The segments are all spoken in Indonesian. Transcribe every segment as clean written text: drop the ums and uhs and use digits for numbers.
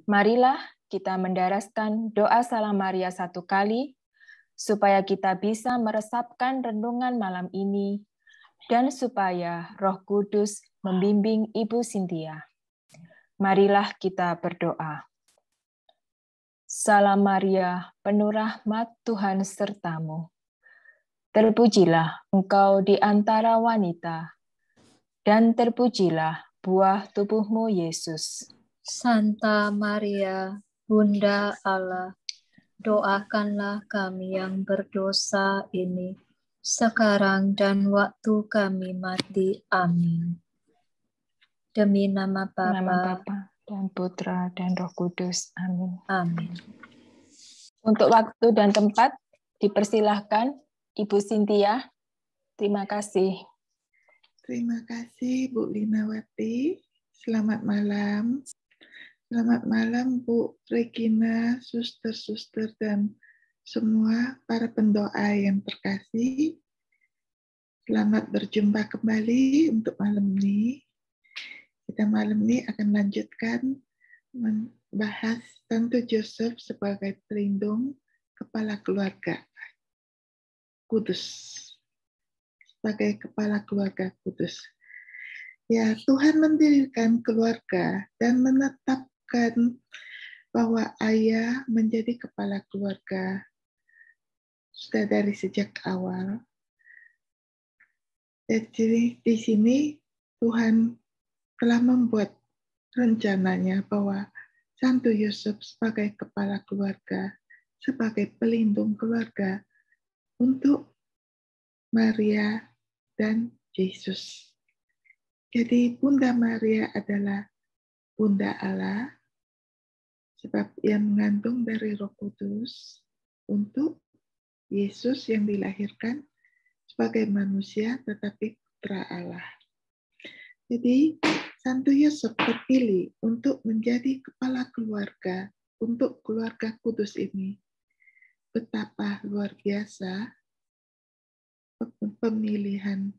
Marilah kita mendaraskan doa Salam Maria satu kali, supaya kita bisa meresapkan renungan malam ini, dan supaya Roh Kudus membimbing Ibu Cynthia. Marilah kita berdoa. Salam Maria, penuh rahmat, Tuhan sertamu. Terpujilah engkau di antara wanita, dan terpujilah buah tubuhmu, Yesus. Santa Maria, Bunda Allah, doakanlah kami yang berdosa ini, sekarang dan waktu kami mati. Amin. Demi nama Nama Bapa Bapa dan Putra dan Roh Kudus. Amin. Amin. Untuk waktu dan tempat, dipersilahkan Ibu Cynthia. Terima kasih. Terima kasih Bu Linawati. Selamat malam. Selamat malam Bu Regina, suster-suster dan semua para pendoa yang terkasih. Selamat berjumpa kembali untuk malam ini. Kita malam ini akan lanjutkan membahas Santo Joseph sebagai pelindung kepala keluarga kudus. Sebagai kepala keluarga kudus. Ya, Tuhan mendirikan keluarga dan menetapkan bahwa ayah menjadi kepala keluarga sudah dari sejak awal. Jadi di sini Tuhan telah membuat rencananya bahwa Santo Yusuf sebagai kepala keluarga, sebagai pelindung keluarga untuk Maria dan Yesus. Jadi Bunda Maria adalah Bunda Allah, sebab ia mengandung dari Roh Kudus untuk Yesus yang dilahirkan sebagai manusia tetapi putra Allah. Jadi Santo Yusuf terpilih untuk menjadi kepala keluarga untuk keluarga kudus ini. Betapa luar biasa pemilihan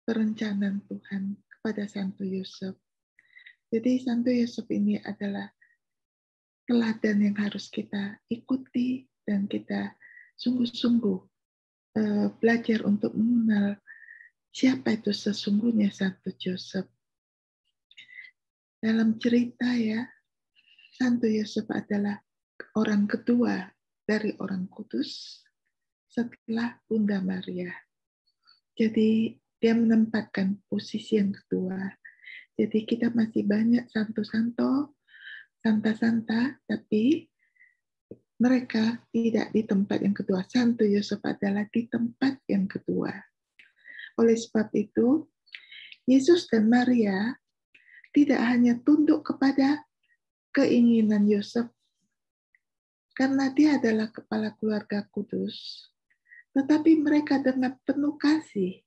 perencanaan Tuhan kepada Santo Yusuf. Jadi Santo Yusuf ini adalah teladan yang harus kita ikuti dan kita sungguh-sungguh belajar untuk mengenal siapa itu sesungguhnya Santo Yusuf. Dalam cerita ya, Santo Yusuf adalah orang kedua dari orang kudus setelah Bunda Maria. Jadi dia menempatkan posisi yang kedua. Jadi kita masih banyak santo-santo, santa-santa, tapi mereka tidak di tempat yang kedua. Santo Yusuf adalah di tempat yang kedua. Oleh sebab itu, Yesus dan Maria tidak hanya tunduk kepada keinginan Yusuf, karena dia adalah kepala keluarga kudus, tetapi mereka dengan penuh kasih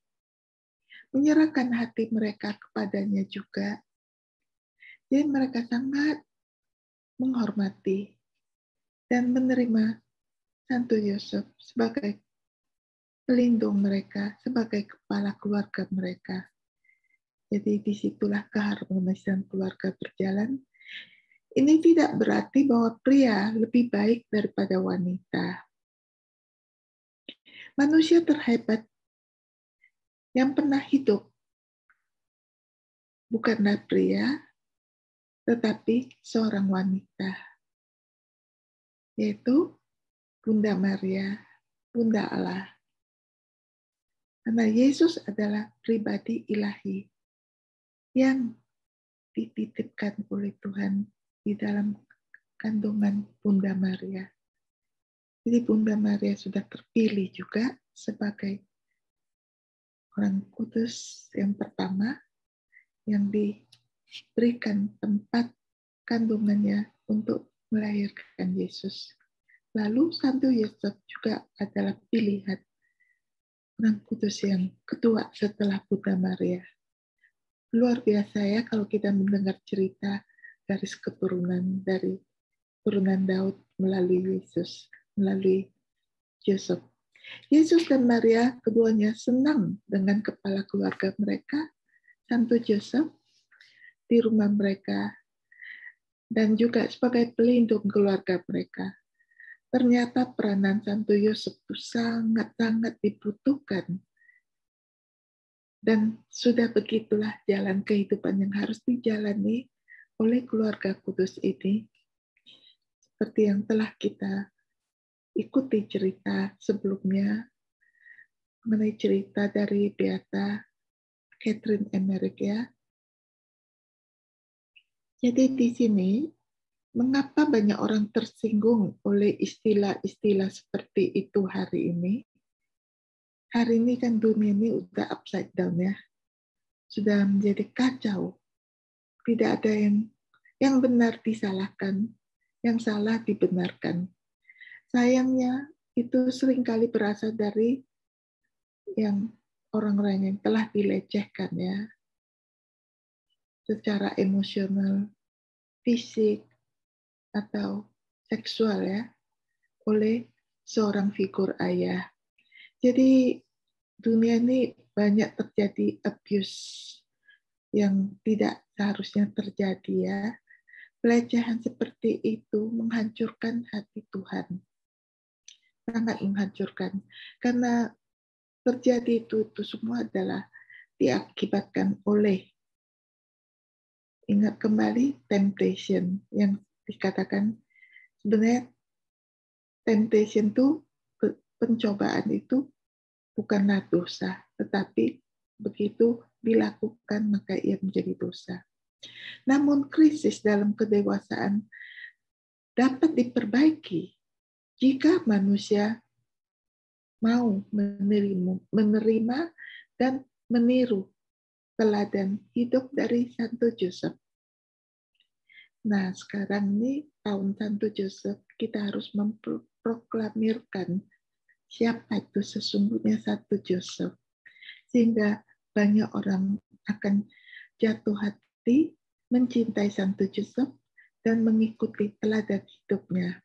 menyerahkan hati mereka kepadanya juga. Jadi mereka sangat menghormati dan menerima Santo Yusuf sebagai pelindung mereka, sebagai kepala keluarga mereka. Jadi disitulah keharmonisan keluarga berjalan. Ini tidak berarti bahwa pria lebih baik daripada wanita. Manusia terhebat yang pernah hidup bukanlah pria, tetapi seorang wanita, yaitu Bunda Maria, Bunda Allah. Karena Yesus adalah pribadi ilahi yang dititipkan oleh Tuhan di dalam kandungan Bunda Maria. Jadi Bunda Maria sudah terpilih juga sebagai orang kudus yang pertama yang diberikan tempat kandungannya untuk melahirkan Yesus. Lalu Santo Yusuf juga adalah pilihan orang kudus yang kedua setelah Bunda Maria. Luar biasa ya kalau kita mendengar cerita garis keturunan dari turunan Daud melalui Yesus, melalui Yusuf. Yesus dan Maria keduanya senang dengan kepala keluarga mereka, Santo Yusuf, di rumah mereka dan juga sebagai pelindung keluarga mereka. Ternyata peranan Santo Yosef itu sangat-sangat dibutuhkan. Dan sudah begitulah jalan kehidupan yang harus dijalani oleh keluarga kudus ini. Seperti yang telah kita ikuti cerita sebelumnya, mengenai cerita dari Beata Catherine Emmerich ya. Jadi di sini, mengapa banyak orang tersinggung oleh istilah-istilah seperti itu hari ini? Hari ini kan dunia ini udah upside down ya. Sudah menjadi kacau. Tidak ada yang benar disalahkan, yang salah dibenarkan. Sayangnya itu seringkali berasal dari yang orang-orang yang telah dilecehkan ya. Secara emosional, fisik, atau seksual ya, oleh seorang figur ayah. Jadi dunia ini banyak terjadi abuse yang tidak seharusnya terjadi ya. Pelecehan seperti itu menghancurkan hati Tuhan. Sangat menghancurkan. Karena terjadi itu semua adalah diakibatkan oleh, ingat kembali, temptation yang dikatakan sebenarnya temptation itu, pencobaan itu bukanlah dosa, tetapi begitu dilakukan maka ia menjadi dosa. Namun krisis dalam kedewasaan dapat diperbaiki jika manusia mau menerima dan meniru teladan hidup dari Santo Yosef. Nah, sekarang ini tahun Santo Yosef, kita harus memproklamirkan siapa itu sesungguhnya Santo Yosef. Sehingga banyak orang akan jatuh hati, mencintai Santo Yosef, dan mengikuti teladan hidupnya.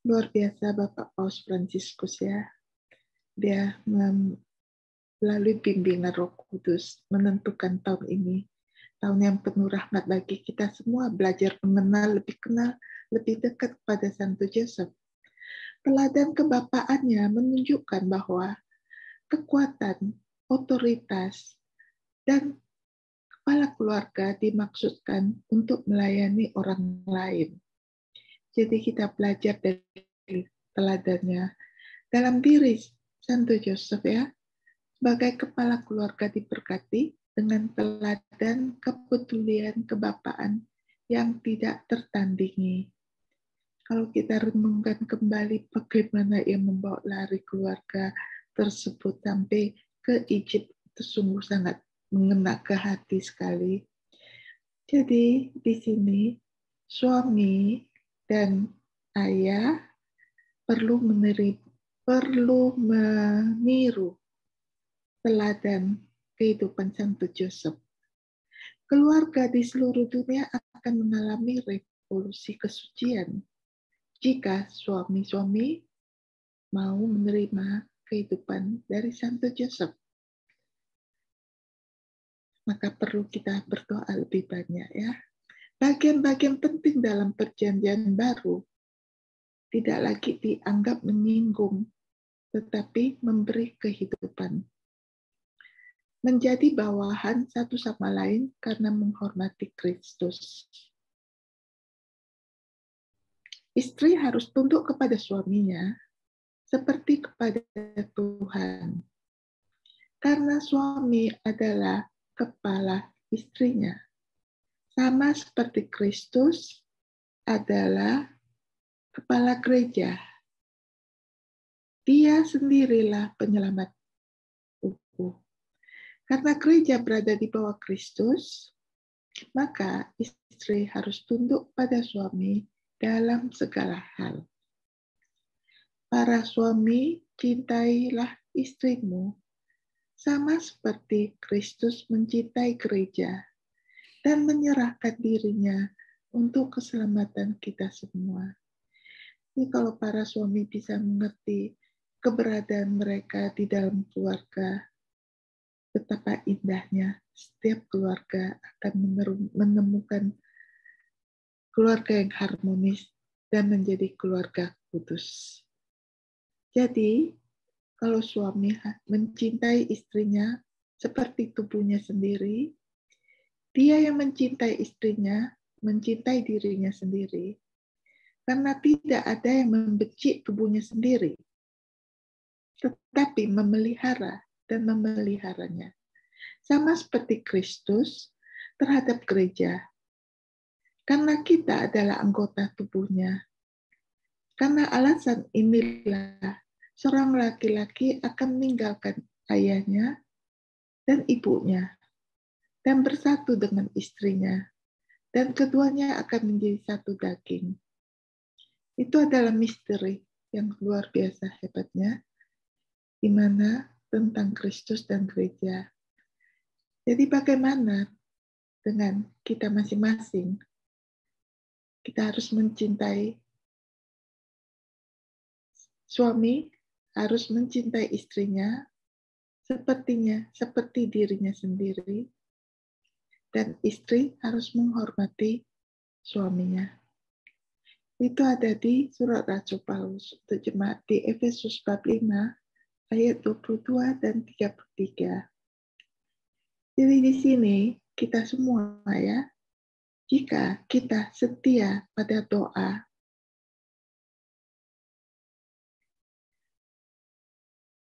Luar biasa Bapak Paus Fransiskus ya. Dia melalui bimbingan Roh Kudus menentukan tahun ini tahun yang penuh rahmat bagi kita semua, belajar mengenal, lebih dekat kepada Santo Yosef. Teladan kebapaannya menunjukkan bahwa kekuatan, otoritas, dan kepala keluarga dimaksudkan untuk melayani orang lain. Jadi kita belajar dari teladannya. Dalam diri Santo Yosef ya, sebagai kepala keluarga diberkati dengan teladan kepedulian kebapaan yang tidak tertandingi. Kalau kita renungkan kembali bagaimana ia membawa lari keluarga tersebut sampai ke Egypt, itu sungguh sangat mengena ke hati sekali. Jadi di sini suami dan ayah perlu meniru teladan kehidupan Santo Yosef. Keluarga di seluruh dunia akan mengalami revolusi kesucian jika suami-suami mau menerima kehidupan dari Santo Yosef. Maka perlu kita berdoa lebih banyak ya. Bagian-bagian penting dalam perjanjian baru tidak lagi dianggap menyinggung, tetapi memberi kehidupan. Menjadi bawahan satu sama lain karena menghormati Kristus. Istri harus tunduk kepada suaminya seperti kepada Tuhan. Karena suami adalah kepala istrinya. Sama seperti Kristus adalah kepala gereja. Dia sendirilah penyelamat utuh. Karena gereja berada di bawah Kristus, maka istri harus tunduk pada suami dalam segala hal. Para suami, cintailah istrimu, sama seperti Kristus mencintai gereja dan menyerahkan dirinya untuk keselamatan kita semua. Ini kalau para suami bisa mengerti keberadaan mereka di dalam keluarga, betapa indahnya setiap keluarga akan menemukan keluarga yang harmonis, dan menjadi keluarga kudus. Jadi, kalau suami mencintai istrinya seperti tubuhnya sendiri, dia yang mencintai istrinya, mencintai dirinya sendiri, karena tidak ada yang membenci tubuhnya sendiri, tetapi memelihara dan memeliharanya. Sama seperti Kristus terhadap gereja. Karena kita adalah anggota tubuhnya. Karena alasan inilah seorang laki-laki akan meninggalkan ayahnya dan ibunya dan bersatu dengan istrinya, dan keduanya akan menjadi satu daging. Itu adalah misteri yang luar biasa hebatnya, di mana tentang Kristus dan gereja. Jadi bagaimana dengan kita masing-masing? Kita harus mencintai suami, harus mencintai istrinya seperti dirinya sendiri, dan istri harus menghormati suaminya. Itu ada di surat Rasul Paulus untuk jemaat di Efesus bab 5 ayat 22 dan 33. Jadi di sini kita semua ya, jika kita setia pada doa,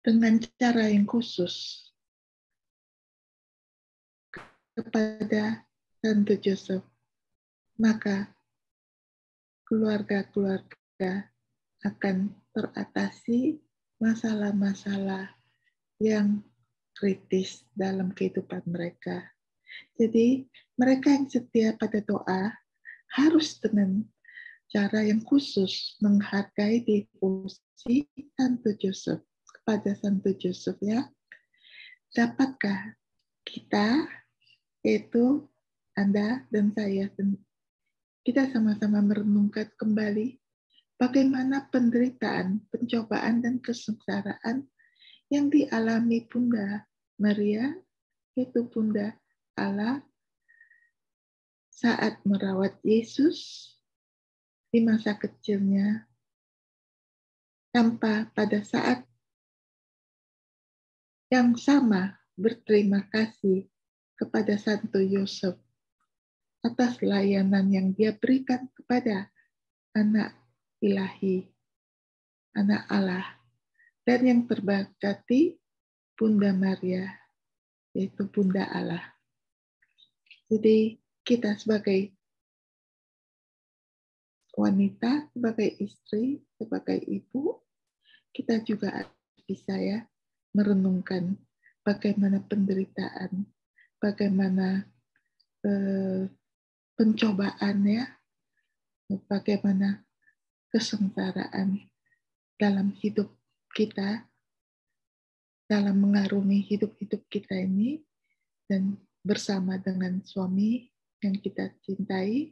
dengan cara yang khusus kepada Santo Joseph, maka keluarga-keluarga akan teratasi masalah-masalah yang kritis dalam kehidupan mereka. Jadi mereka yang setia pada doa harus dengan cara yang khusus menghargai devosi Santo Joseph kepada Santo Joseph ya. Dapatkah kita, yaitu Anda dan saya, kita sama-sama merenungkan kembali bagaimana penderitaan, pencobaan, dan kesengsaraan yang dialami Bunda Maria, yaitu Bunda Allah, saat merawat Yesus di masa kecilnya, tanpa pada saat yang sama berterima kasih kepada Santo Yosef atas layanan yang dia berikan kepada anak ilahi, anak Allah, dan yang terberkati Bunda Maria, yaitu Bunda Allah. Jadi kita sebagai wanita, sebagai istri, sebagai ibu, kita juga bisa ya merenungkan bagaimana penderitaan, bagaimana pencobaan ya, bagaimana kesengsaraan dalam hidup kita, dalam mengarungi hidup-hidup kita ini, dan bersama dengan suami yang kita cintai,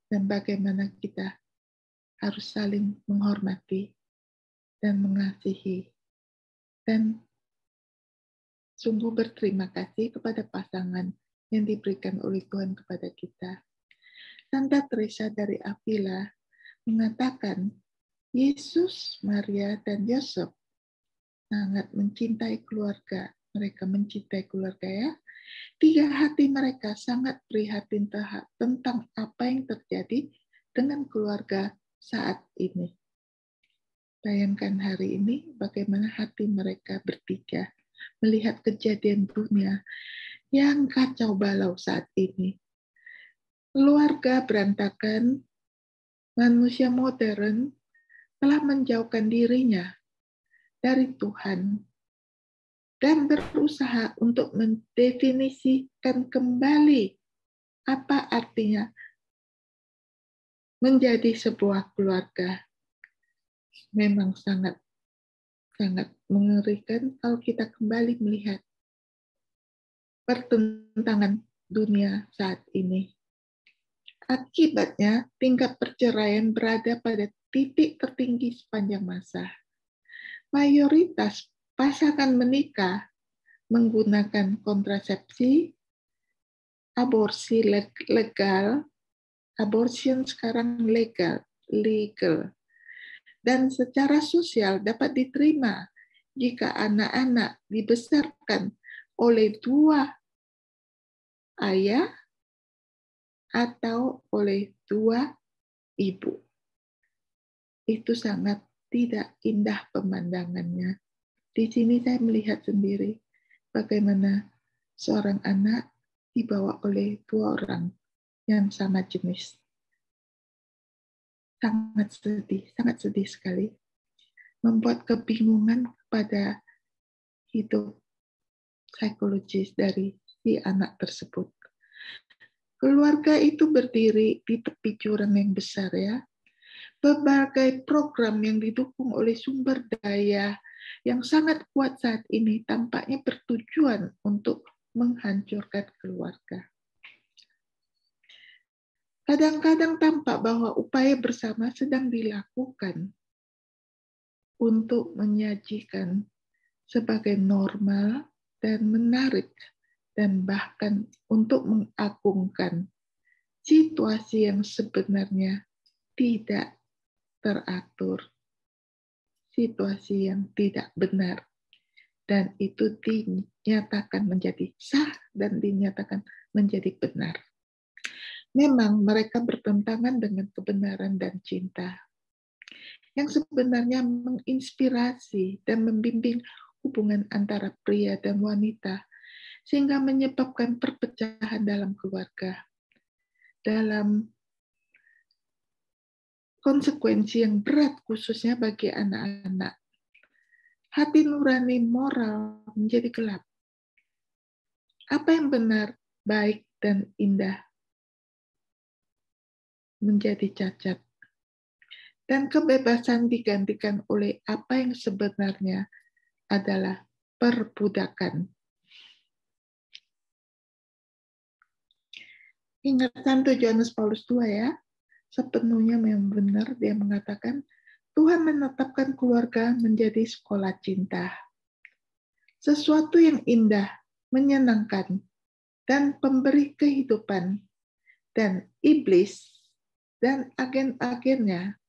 dan bagaimana kita harus saling menghormati dan mengasihi, dan sungguh berterima kasih kepada pasangan yang diberikan oleh Tuhan kepada kita. Santa Teresa dari Avila mengatakan, Yesus, Maria, dan Yosef sangat mencintai keluarga. Mereka mencintai keluarga ya. 3 hati mereka sangat prihatin tentang apa yang terjadi dengan keluarga saat ini. Bayangkan hari ini bagaimana hati mereka bertiga melihat kejadian dunia yang kacau balau saat ini. Keluarga berantakan, manusia modern telah menjauhkan dirinya dari Tuhan dan berusaha untuk mendefinisikan kembali apa artinya menjadi sebuah keluarga. Memang sangat mengerikan kalau kita kembali melihat pertentangan dunia saat ini. Akibatnya, tingkat perceraian berada pada titik tertinggi sepanjang masa. Mayoritas pasangan menikah menggunakan kontrasepsi, aborsi legal, Abortion sekarang legal. Dan secara sosial dapat diterima jika anak-anak dibesarkan oleh dua ayah atau oleh dua ibu. Itu sangat tidak indah pemandangannya. Di sini saya melihat sendiri bagaimana seorang anak dibawa oleh dua orang yang sama jenis. Sangat sedih sekali. Membuat kebingungan kepada hidup psikologis dari si anak tersebut. Keluarga itu berdiri di tepi jurang yang besar ya. Berbagai program yang didukung oleh sumber daya yang sangat kuat saat ini tampaknya bertujuan untuk menghancurkan keluarga. Kadang-kadang tampak bahwa upaya bersama sedang dilakukan untuk menyajikan sebagai normal dan menarik dan bahkan untuk mengagungkan situasi yang sebenarnya tidak teratur, situasi yang tidak benar, dan itu dinyatakan menjadi sah dan dinyatakan menjadi benar. Memang mereka bertentangan dengan kebenaran dan cinta yang sebenarnya menginspirasi dan membimbing hubungan antara pria dan wanita sehingga menyebabkan perpecahan dalam keluarga, dalam konsekuensi yang berat khususnya bagi anak-anak. Hati nurani moral menjadi gelap. Apa yang benar, baik, dan indah menjadi cacat. Dan kebebasan digantikan oleh apa yang sebenarnya adalah perbudakan. Ingat Santo Yohanes Paulus II ya, sepenuhnya memang benar dia mengatakan, Tuhan menetapkan keluarga menjadi sekolah cinta. Sesuatu yang indah, menyenangkan, dan pemberi kehidupan, dan iblis dan agen-agennya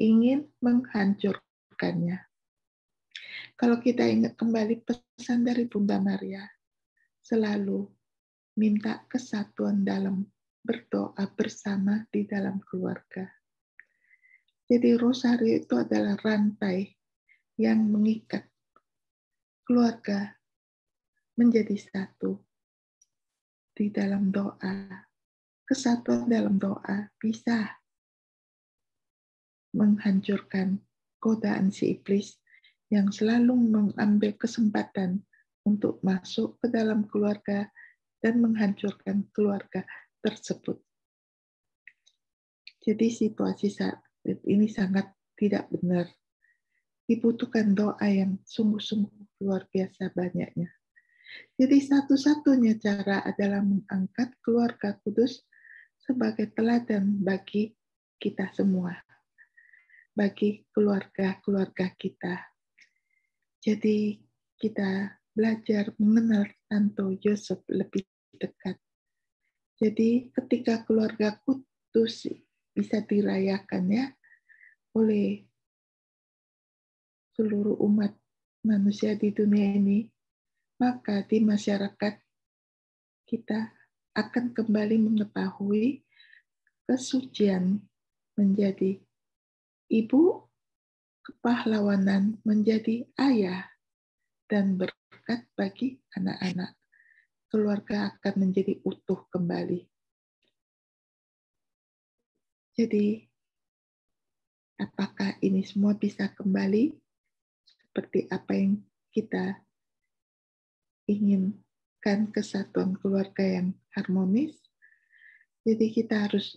ingin menghancurkannya. Kalau kita ingat kembali pesan dari Bunda Maria, selalu minta kesatuan dalam berdoa bersama di dalam keluarga. Jadi rosario itu adalah rantai yang mengikat keluarga menjadi satu di dalam doa. Kesatuan dalam doa bisa menghancurkan godaan si iblis yang selalu mengambil kesempatan untuk masuk ke dalam keluarga dan menghancurkan keluarga tersebut. Jadi situasi saat ini sangat tidak benar. Dibutuhkan doa yang sungguh-sungguh luar biasa banyaknya. Jadi satu-satunya cara adalah mengangkat keluarga kudus sebagai teladan bagi kita semua, bagi keluarga-keluarga kita. Jadi kita belajar mengenal Santo Yosef lebih dekat. Jadi ketika keluarga kudus bisa dirayakan ya oleh seluruh umat manusia di dunia ini, maka di masyarakat kita akan kembali mengetahui kesucian menjadi ibu, kepahlawanan menjadi ayah, dan berkat bagi anak-anak. Keluarga akan menjadi utuh kembali. Jadi, apakah ini semua bisa kembali seperti apa yang kita inginkan, kesatuan keluarga yang harmonis? Jadi kita harus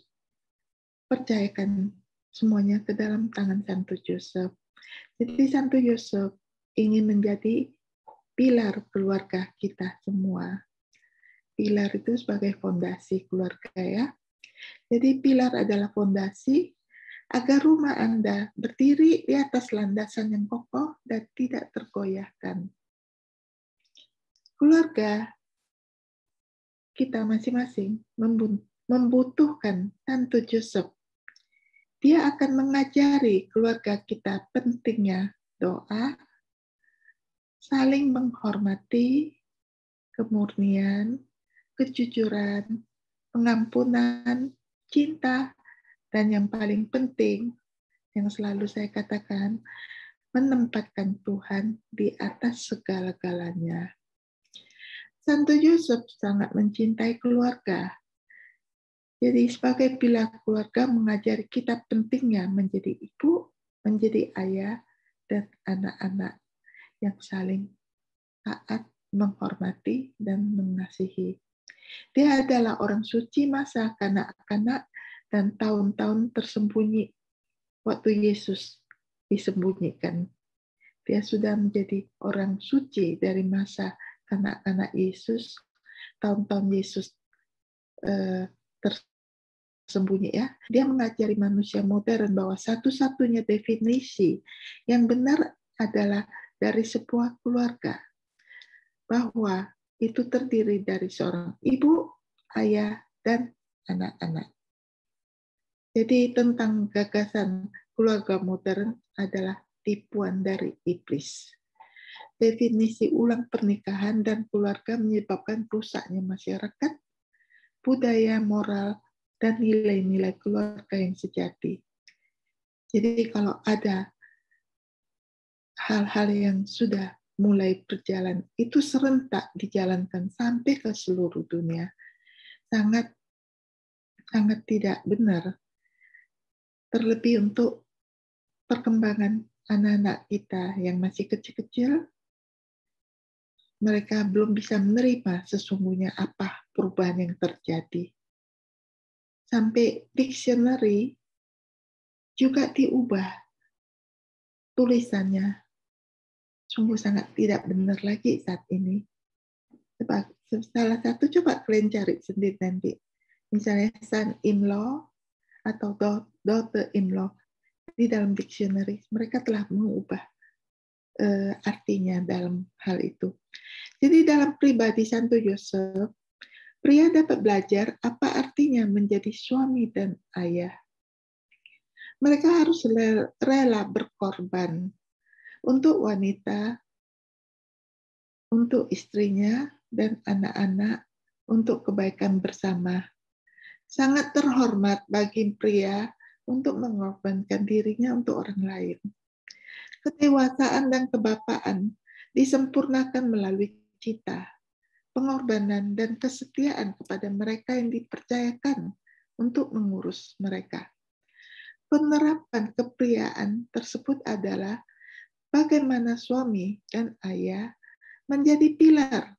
percayakan semuanya ke dalam tangan Santo Yosef. Jadi Santo Yosef ingin menjadi pilar keluarga kita semua. Pilar itu sebagai fondasi keluarga ya. Jadi pilar adalah fondasi agar rumah Anda berdiri di atas landasan yang kokoh dan tidak tergoyahkan. Keluarga kita masing-masing membutuhkan Santo Joseph. Dia akan mengajari keluarga kita pentingnya doa, saling menghormati, kemurnian, kejujuran, pengampunan, cinta, dan yang paling penting, yang selalu saya katakan, menempatkan Tuhan di atas segala-galanya. Santo Yusuf sangat mencintai keluarga. Jadi sebagai pilar keluarga mengajari kita pentingnya menjadi ibu, menjadi ayah, dan anak-anak yang saling taat, menghormati, dan mengasihi. Dia adalah orang suci masa kanak-kanak dan tahun-tahun tersembunyi waktu Yesus disembunyikan. Dia sudah menjadi orang suci dari masa kanak-kanak Yesus, tahun-tahun Yesus tersembunyi ya. Dia mengajari manusia modern bahwa satu-satunya definisi yang benar adalah dari sebuah keluarga. Bahwa itu terdiri dari seorang ibu, ayah, dan anak-anak. Jadi tentang gagasan keluarga modern adalah tipuan dari iblis. Definisi ulang pernikahan dan keluarga menyebabkan rusaknya masyarakat, budaya, moral, dan nilai-nilai keluarga yang sejati. Jadi kalau ada hal-hal yang sudah mulai berjalan, itu serentak dijalankan sampai ke seluruh dunia. Sangat tidak benar. Terlebih untuk perkembangan anak-anak kita yang masih kecil-kecil, mereka belum bisa menerima sesungguhnya apa perubahan yang terjadi. Sampai dictionary juga diubah tulisannya. Sungguh sangat tidak benar lagi saat ini. Salah satu coba kalian cari sendiri nanti. Misalnya son-in-law atau daughter-in-law di dalam dictionary. Mereka telah mengubah artinya dalam hal itu. Jadi dalam pribadi Santo Yosef, pria dapat belajar apa artinya menjadi suami dan ayah. Mereka harus rela berkorban untuk wanita, untuk istrinya, dan anak-anak, untuk kebaikan bersama. Sangat terhormat bagi pria untuk mengorbankan dirinya untuk orang lain. Kedewasaan dan kebapaan disempurnakan melalui cita, pengorbanan, dan kesetiaan kepada mereka yang dipercayakan untuk mengurus mereka. Penerapan kepriaan tersebut adalah bagaimana suami dan ayah menjadi pilar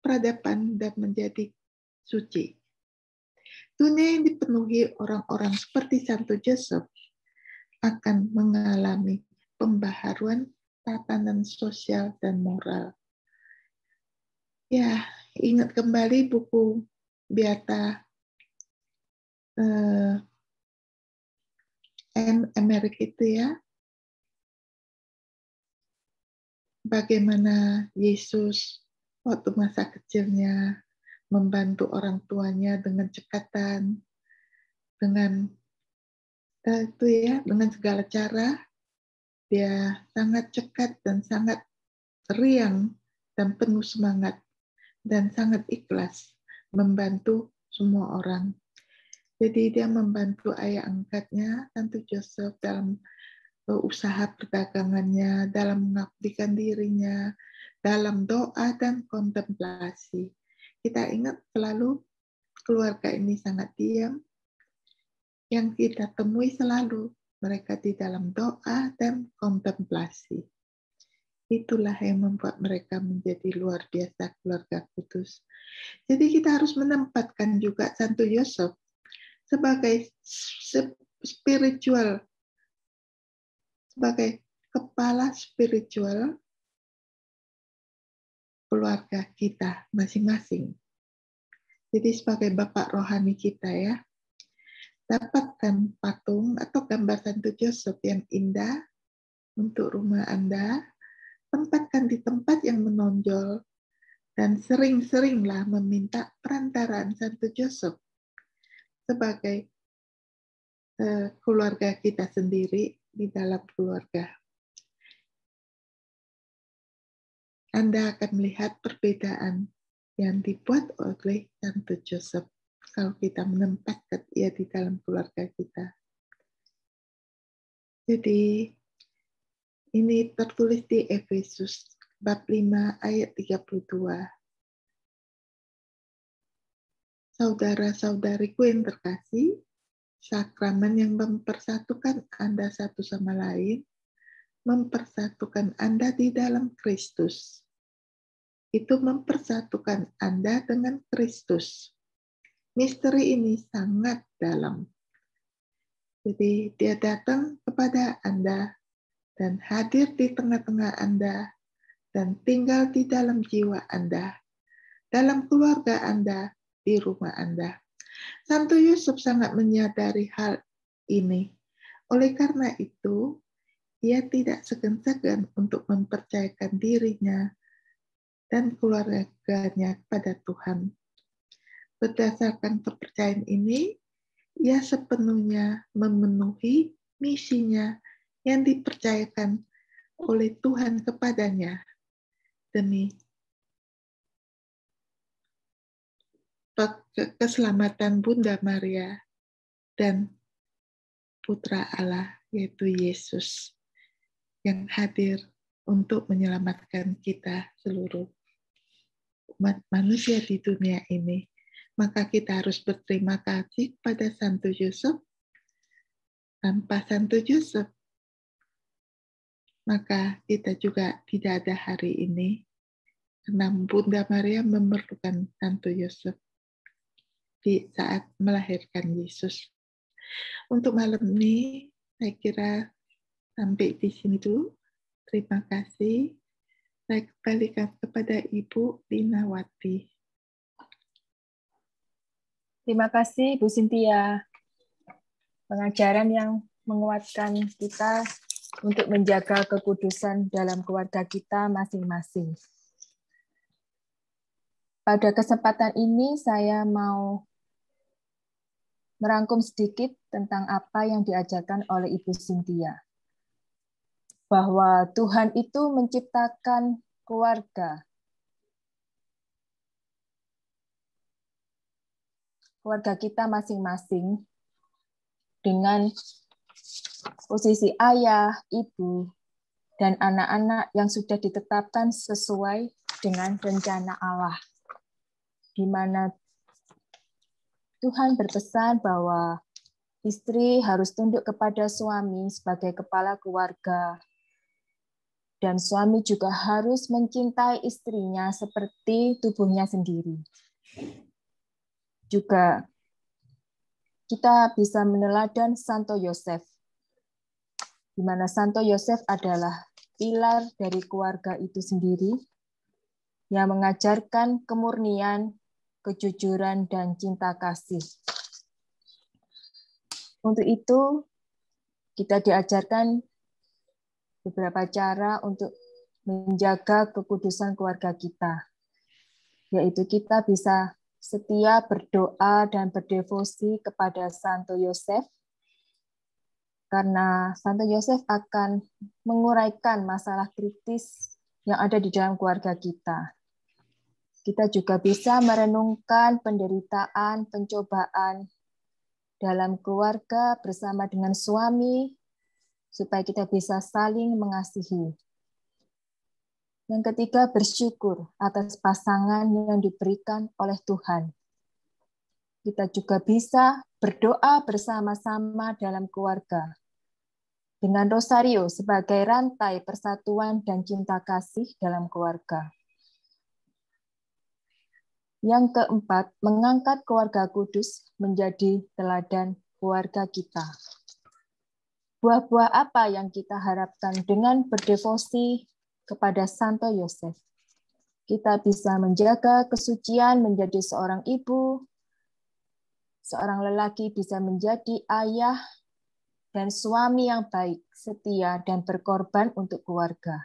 peradaban dan menjadi suci. Dunia yang dipenuhi orang-orang seperti Santo Joseph akan mengalami pembaharuan tatanan sosial dan moral. Ya, ingat kembali buku Beata Anne Emmerich itu ya. Bagaimana Yesus waktu masa kecilnya membantu orang tuanya dengan cekatan, dengan itu ya, dengan segala cara dia sangat cekat dan sangat riang dan penuh semangat dan sangat ikhlas membantu semua orang. Jadi dia membantu ayah angkatnya, Santo Joseph, dalam usaha perdagangannya, dalam mengabdikan dirinya, dalam doa dan kontemplasi. Kita ingat selalu keluarga ini sangat diam. Yang kita temui selalu mereka di dalam doa dan kontemplasi. Itulah yang membuat mereka menjadi luar biasa keluarga kudus. Jadi kita harus menempatkan juga Santo Yosef sebagai spiritual, sebagai kepala spiritual keluarga kita masing-masing. Jadi sebagai bapak rohani kita ya, dapatkan patung atau gambar Santo Joseph yang indah untuk rumah Anda, tempatkan di tempat yang menonjol, dan sering-seringlah meminta perantaraan Santo Joseph sebagai keluarga kita sendiri di dalam keluarga. Anda akan melihat perbedaan yang dibuat oleh Santo Joseph kalau kita menempatkan ia di dalam keluarga kita. Jadi ini tertulis di Efesus bab 5 ayat 32. Saudara-saudariku yang terkasih, sakramen yang mempersatukan Anda satu sama lain, mempersatukan Anda di dalam Kristus. Itu mempersatukan Anda dengan Kristus. Misteri ini sangat dalam. Jadi dia datang kepada Anda dan hadir di tengah-tengah Anda dan tinggal di dalam jiwa Anda, dalam keluarga Anda, di rumah Anda. Santo Yusuf sangat menyadari hal ini. Oleh karena itu, ia tidak segan-segan untuk mempercayakan dirinya dan keluarganya kepada Tuhan. Berdasarkan kepercayaan ini, ia sepenuhnya memenuhi misinya yang dipercayakan oleh Tuhan kepadanya demi keselamatan Bunda Maria dan Putra Allah, yaitu Yesus, yang hadir untuk menyelamatkan kita seluruh umat manusia di dunia ini. Maka kita harus berterima kasih pada Santo Yusuf. Tanpa Santo Yusuf, maka kita juga tidak ada hari ini. Karena Bunda Maria memerlukan Santo Yusuf di saat melahirkan Yesus. Untuk malam ini, saya kira sampai di sini dulu. Terima kasih. Saya kembalikan kepada Ibu Linawati. Terima kasih, Bu Cynthia. Pengajaran yang menguatkan kita untuk menjaga kekudusan dalam keluarga kita masing-masing. Pada kesempatan ini, saya mau merangkum sedikit tentang apa yang diajarkan oleh Ibu Cynthia. Bahwa Tuhan itu menciptakan keluarga kita masing-masing dengan posisi ayah, ibu, dan anak-anak yang sudah ditetapkan sesuai dengan rencana Allah. Di mana Tuhan berpesan bahwa istri harus tunduk kepada suami sebagai kepala keluarga, dan suami juga harus mencintai istrinya seperti tubuhnya sendiri. Juga kita bisa meneladan Santo Yosef, di mana Santo Yosef adalah pilar dari keluarga itu sendiri, yang mengajarkan kemurnian, kejujuran, dan cinta kasih. Untuk itu, kita diajarkan beberapa cara untuk menjaga kekudusan keluarga kita, yaitu kita bisa setia berdoa dan berdevosi kepada Santo Yosef, karena Santo Yosef akan menguraikan masalah kritis yang ada di dalam keluarga kita. Kita juga bisa merenungkan penderitaan, pencobaan dalam keluarga bersama dengan suami, supaya kita bisa saling mengasihi. Yang ketiga, bersyukur atas pasangan yang diberikan oleh Tuhan. Kita juga bisa berdoa bersama-sama dalam keluarga, dengan rosario sebagai rantai persatuan dan cinta kasih dalam keluarga. Yang keempat, mengangkat keluarga kudus menjadi teladan keluarga kita. Buah-buah apa yang kita harapkan dengan berdevosi kepada Santo Yosef? Kita bisa menjaga kesucian menjadi seorang ibu, seorang lelaki bisa menjadi ayah, dan suami yang baik, setia, dan berkorban untuk keluarga.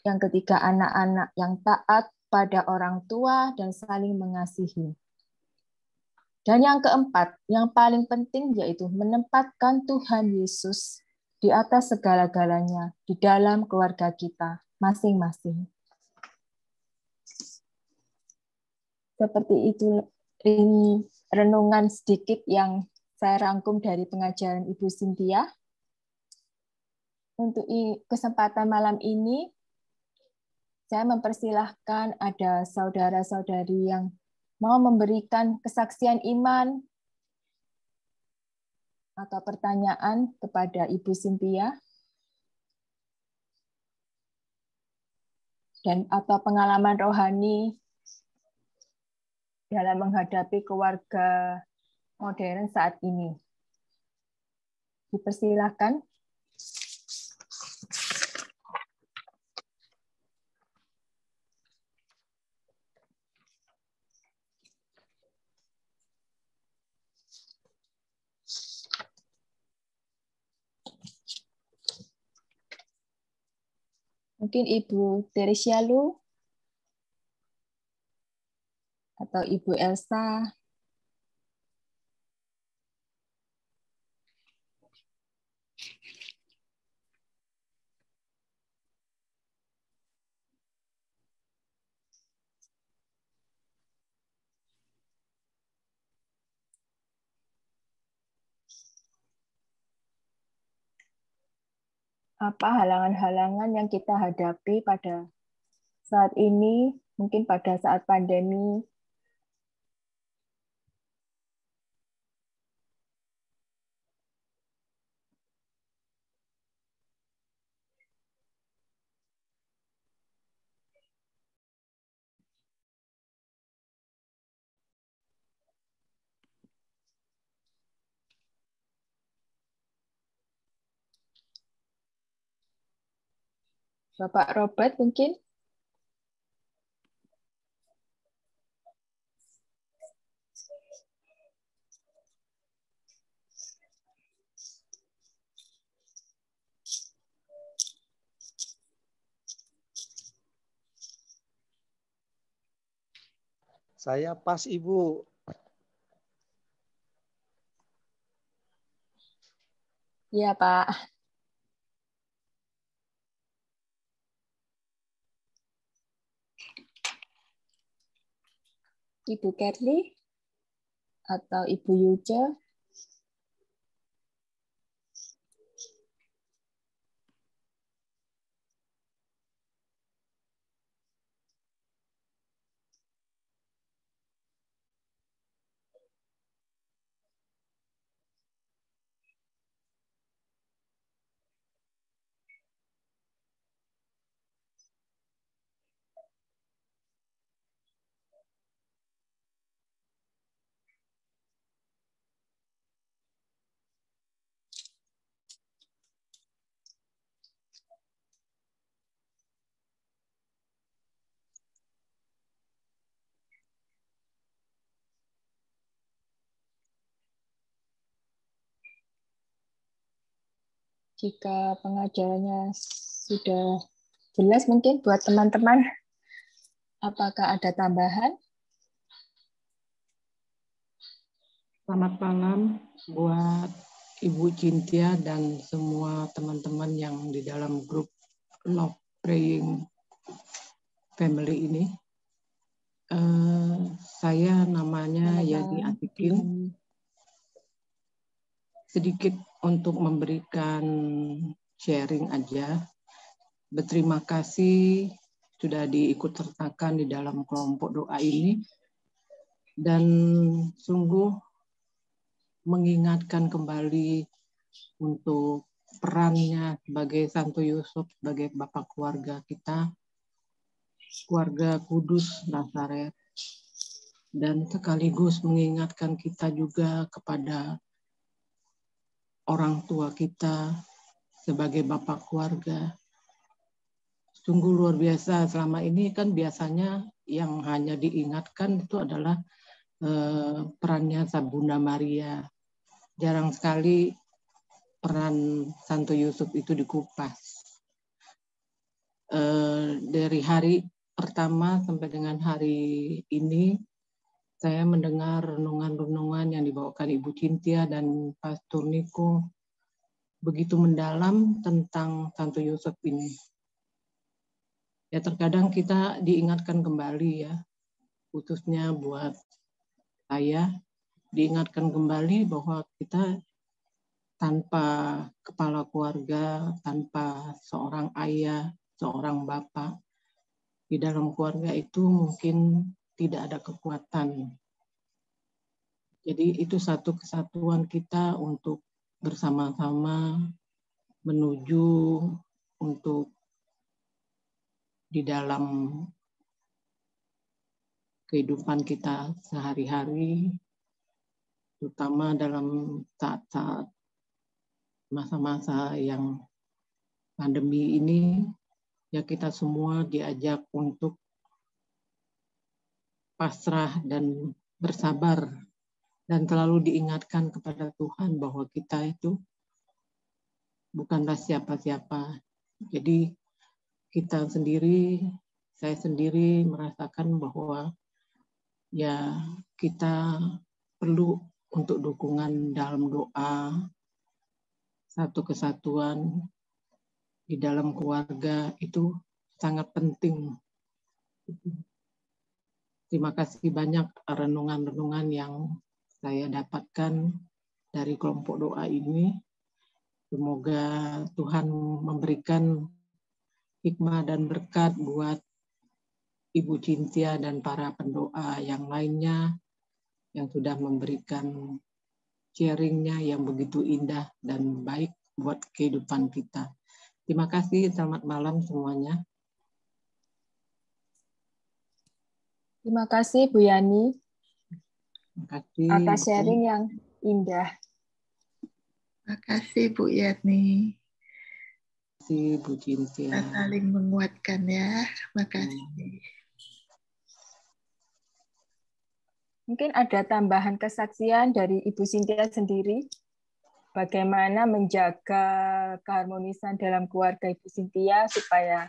Yang ketiga, anak-anak yang taat pada orang tua dan saling mengasihi. Dan yang keempat, yang paling penting yaitu menempatkan Tuhan Yesus di atas segala-galanya di dalam keluarga kita masing-masing. Seperti itu renungan sedikit yang saya rangkum dari pengajaran Ibu Cynthia. Untuk kesempatan malam ini, saya mempersilahkan ada saudara-saudari yang mau memberikan kesaksian iman atau pertanyaan kepada Ibu Cynthia, dan atau pengalaman rohani dalam menghadapi keluarga modern saat ini. Dipersilahkan. Mungkin Ibu Teresia Lu atau Ibu Elsa. Apa halangan-halangan yang kita hadapi pada saat ini, mungkin pada saat pandemi? Bapak Robert mungkin? Saya pas, Ibu. Iya, Pak. Ibu Kerly atau Ibu Yuce? Jika pengajarannya sudah jelas mungkin buat teman-teman, apakah ada tambahan? Selamat malam buat Ibu Cynthia dan semua teman-teman yang di dalam grup Love Praying Family ini. Saya namanya Yani Atikin. Sedikit untuk memberikan sharing aja. Berterima kasih sudah diikut sertakan di dalam kelompok doa ini. Dan sungguh mengingatkan kembali untuk perannya sebagai Santo Yusuf, sebagai bapak keluarga kita, keluarga Kudus Nazaret, dan sekaligus mengingatkan kita juga kepada orang tua kita sebagai bapak keluarga. Sungguh luar biasa, selama ini kan biasanya yang hanya diingatkan itu adalah perannya Bunda Maria. Jarang sekali peran Santo Yusuf itu dikupas. Dari hari pertama sampai dengan hari ini, saya mendengar renungan-renungan yang dibawakan Ibu Cynthia dan Pastor Niko begitu mendalam tentang Santo Yusuf ini. Ya, terkadang kita diingatkan kembali ya, khususnya buat saya, diingatkan kembali bahwa kita tanpa kepala keluarga, tanpa seorang ayah, seorang bapak, di dalam keluarga itu mungkin tidak ada kekuatan. Jadi itu satu kesatuan kita untuk bersama-sama menuju untuk di dalam kehidupan kita sehari-hari, terutama dalam saat-saat masa-masa yang pandemi ini, ya kita semua diajak untuk pasrah dan bersabar dan selalu diingatkan kepada Tuhan bahwa kita itu bukanlah siapa-siapa. Jadi kita sendiri, saya sendiri merasakan bahwa ya kita perlu untuk dukungan dalam doa, satu kesatuan di dalam keluarga itu sangat penting. Terima kasih banyak renungan-renungan yang saya dapatkan dari kelompok doa ini. Semoga Tuhan memberikan hikmah dan berkat buat Ibu Cynthia dan para pendoa yang lainnya yang sudah memberikan sharingnya yang begitu indah dan baik buat kehidupan kita. Terima kasih, selamat malam semuanya. Terima kasih Bu Yani Terima kasih atas sharing yang indah. Terima kasih Bu Yani. Terima kasih Bu Cynthia. Kita saling menguatkan ya. Terima kasih. Mungkin ada tambahan kesaksian dari Ibu Cynthia sendiri, bagaimana menjaga keharmonisan dalam keluarga Ibu Cynthia supaya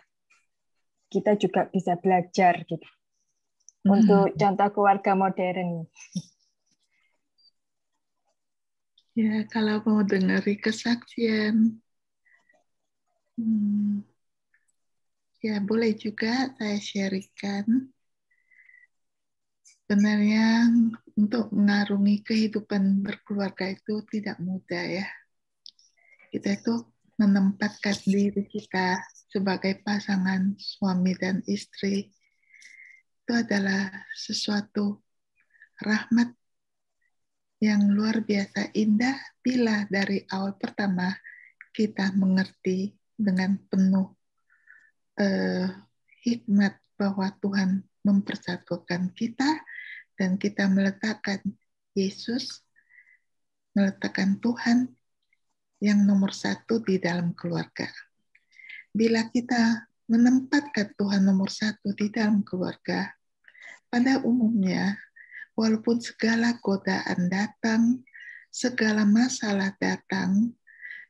kita juga bisa belajar gitu. Untuk contoh keluarga modern. Ya, kalau mau dengerin kesaksian, ya boleh juga saya sharingkan. Sebenarnya untuk mengarungi kehidupan berkeluarga itu tidak mudah ya. Kita itu menempatkan diri kita sebagai pasangan suami dan istri itu adalah sesuatu rahmat yang luar biasa indah bila dari awal pertama kita mengerti dengan penuh hikmat bahwa Tuhan mempersatukan kita dan kita meletakkan Yesus, meletakkan Tuhan yang nomor satu di dalam keluarga. Bila kita menempatkan Tuhan nomor satu di dalam keluarga, pada umumnya, walaupun segala godaan datang, segala masalah datang,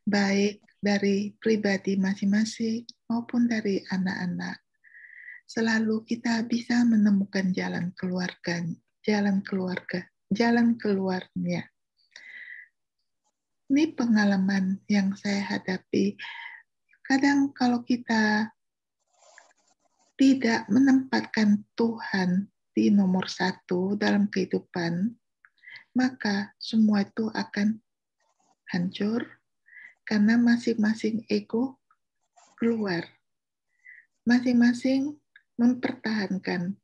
baik dari pribadi masing-masing maupun dari anak-anak, selalu kita bisa menemukan jalan keluarnya. Ini pengalaman yang saya hadapi. Kadang kalau kita tidak menempatkan Tuhan di nomor satu dalam kehidupan, maka semua itu akan hancur karena masing-masing ego keluar. Masing-masing mempertahankan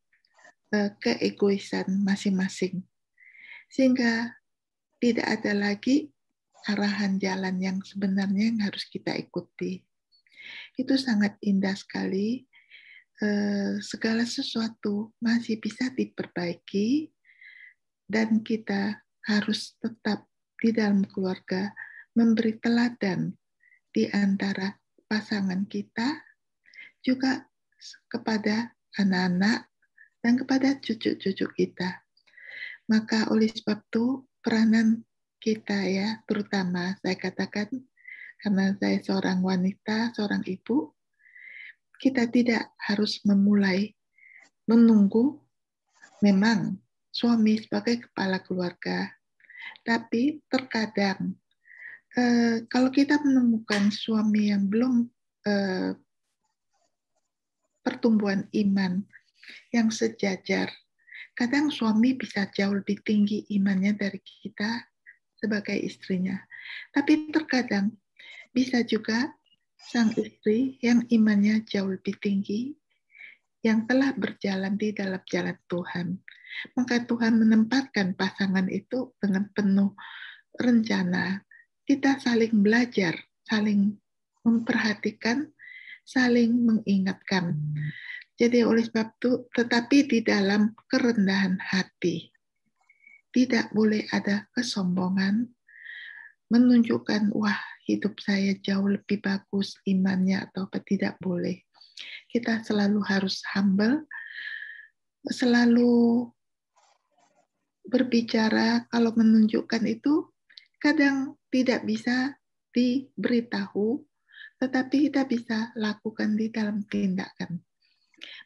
keegoisan masing-masing. Sehingga tidak ada lagi arahan jalan yang sebenarnya yang harus kita ikuti. Itu sangat indah sekali. Segala sesuatu masih bisa diperbaiki dan kita harus tetap di dalam keluarga memberi teladan di antara pasangan kita, juga kepada anak-anak dan kepada cucu-cucu kita. Maka oleh sebab itu peranan kita ya, terutama saya katakan karena saya seorang wanita, seorang ibu, kita tidak harus menunggu. Memang suami sebagai kepala keluarga. Tapi terkadang kalau kita menemukan suami yang belum pertumbuhan iman yang sejajar, kadang suami bisa jauh lebih tinggi imannya dari kita sebagai istrinya. Tapi terkadang bisa juga sang istri yang imannya jauh lebih tinggi, yang telah berjalan di dalam jalan Tuhan. Maka Tuhan menempatkan pasangan itu dengan penuh rencana. Kita saling belajar, saling memperhatikan, saling mengingatkan. Jadi oleh sebab itu, tetapi di dalam kerendahan hati. Tidak boleh ada kesombongan, menunjukkan, wah hidup saya jauh lebih bagus imannya atau apa, tidak boleh. Kita selalu harus humble, selalu berbicara. Kalau menunjukkan itu kadang tidak bisa diberitahu, tetapi kita bisa lakukan di dalam tindakan.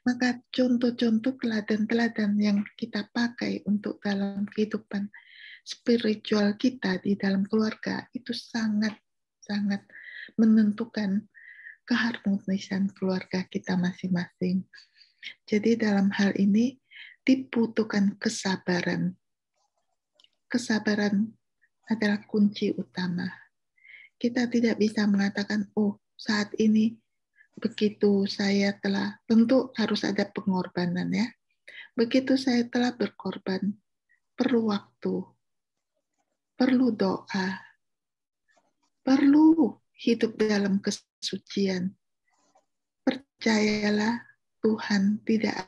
Maka contoh-contoh teladan-teladan yang kita pakai untuk dalam kehidupan spiritual kita di dalam keluarga itu sangat-sangat menentukan keharmonisan keluarga kita masing-masing. Jadi dalam hal ini dibutuhkan kesabaran. Kesabaran adalah kunci utama. Kita tidak bisa mengatakan, oh saat ini begitu saya telah, tentu harus ada pengorbanan ya. Begitu saya telah berkorban, perlu waktu, perlu doa, perlu hidup dalam kesucian. Percayalah Tuhan tidak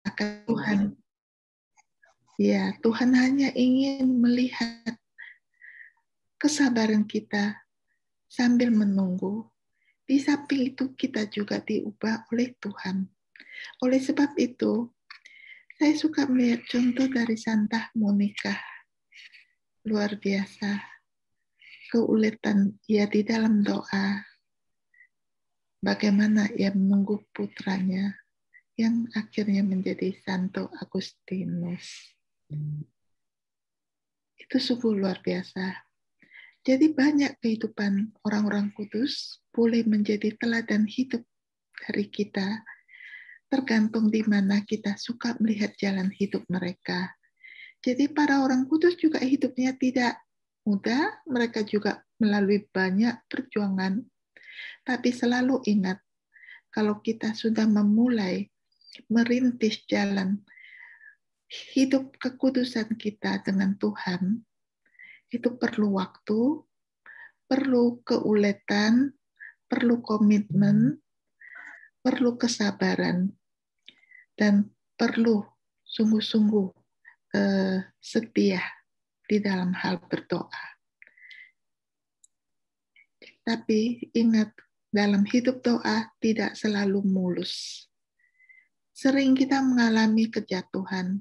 akan Tuhan. Ya, Tuhan hanya ingin melihat kesabaran kita sambil menunggu. Di samping itu kita juga diubah oleh Tuhan. Oleh sebab itu, saya suka melihat contoh dari Santa Monica. Luar biasa. Keuletan ia di dalam doa. Bagaimana ia menunggu putranya yang akhirnya menjadi Santo Agustinus. Itu sungguh luar biasa. Jadi banyak kehidupan orang-orang kudus boleh menjadi teladan hidup dari kita, tergantung di mana kita suka melihat jalan hidup mereka. Jadi para orang kudus juga hidupnya tidak mudah, mereka juga melalui banyak perjuangan, tapi selalu ingat, kalau kita sudah memulai merintis jalan hidup kekudusan kita dengan Tuhan, itu perlu waktu, perlu keuletan, perlu komitmen, perlu kesabaran, dan perlu sungguh-sungguh setia di dalam hal berdoa. Tapi ingat, dalam hidup doa tidak selalu mulus. Sering kita mengalami kejatuhan,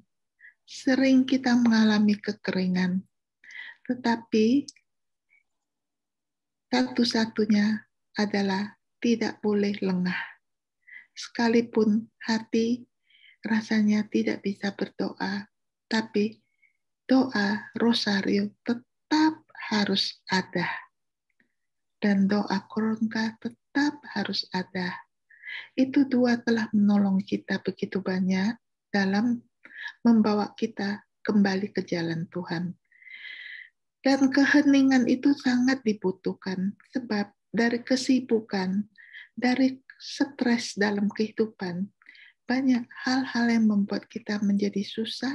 sering kita mengalami kekeringan, tetapi satu-satunya adalah tidak boleh lengah. Sekalipun hati rasanya tidak bisa berdoa, tapi doa rosario tetap harus ada. Dan doa koronka tetap harus ada. Itu dua telah menolong kita begitu banyak dalam membawa kita kembali ke jalan Tuhan. Dan keheningan itu sangat dibutuhkan, sebab dari kesibukan, dari stres dalam kehidupan, banyak hal-hal yang membuat kita menjadi susah